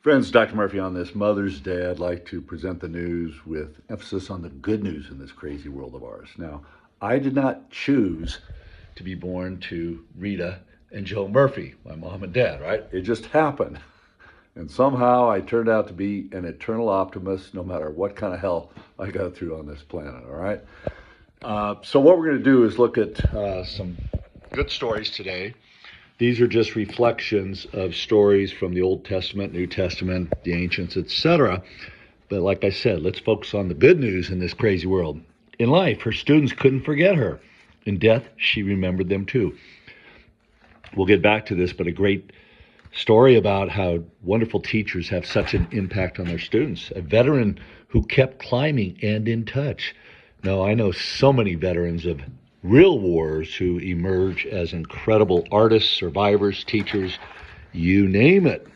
Friends, Dr. Murphy on this Mother's Day. I'd like to present the news with emphasis on the good news in this crazy world of ours. Now, I did not choose to be born to Rita and Joe Murphy, my mom and dad, right? It just happened. And somehow I turned out to be an eternal optimist no matter what kind of hell I go through on this planet, all right? So what we're going to do is look at some good stories today. These are just reflections of stories from the Old Testament, New Testament, the ancients, etc. But like I said, let's focus on the good news in this crazy world. In life, her students couldn't forget her. In death, she remembered them too. We'll get back to this, but a great story about how wonderful teachers have such an impact on their students. A veteran who kept climbing and in touch. Now, I know so many veterans of real wars who emerge as incredible artists, survivors, teachers, you name it.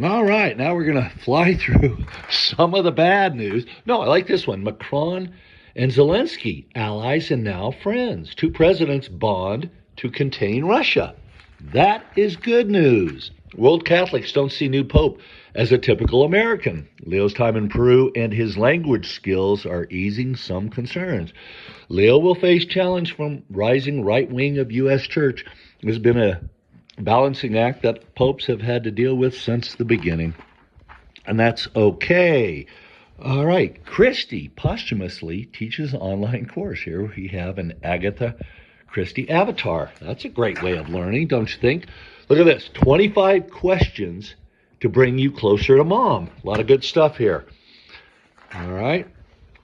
All right, now we're going to fly through some of the bad news. No, I like this one. Macron and Zelensky, allies and now friends. Two presidents bond to contain Russia. That is good news. World Catholics don't see new Pope as a typical American. Leo's time in Peru and his language skills are easing some concerns. Leo will face challenge from rising right wing of U.S. Church. It has been a balancing act that popes have had to deal with since the beginning. And that's okay. All right, Christie posthumously teaches an online course. Here we have an Agatha Christie avatar. That's a great way of learning, don't you think? Look at this, 25 questions to bring you closer to mom. A lot of good stuff here. All right.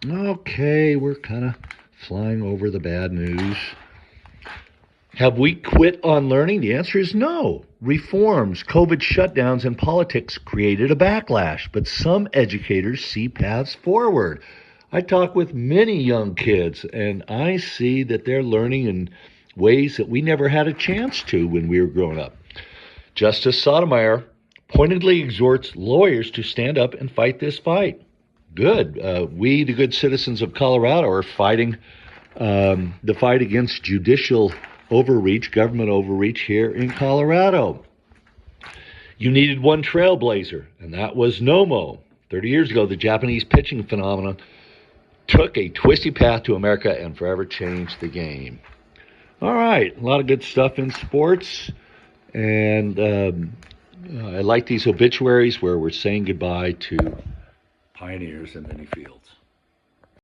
Okay, we're kind of flying over the bad news. Have we quit on learning? The answer is no. Reforms, COVID shutdowns, and politics created a backlash, but some educators see paths forward. I talk with many young kids, and I see that they're learning in ways that we never had a chance to when we were growing up. Justice Sotomayor pointedly exhorts lawyers to stand up and fight this fight. Good. We, the good citizens of Colorado, are fighting the fight against judicial overreach, government overreach here in Colorado. You needed one trailblazer, and that was Nomo. 30 years ago, the Japanese pitching phenomenon took a twisty path to America and forever changed the game. All right, a lot of good stuff in sports. And I like these obituaries where we're saying goodbye to pioneers in many fields.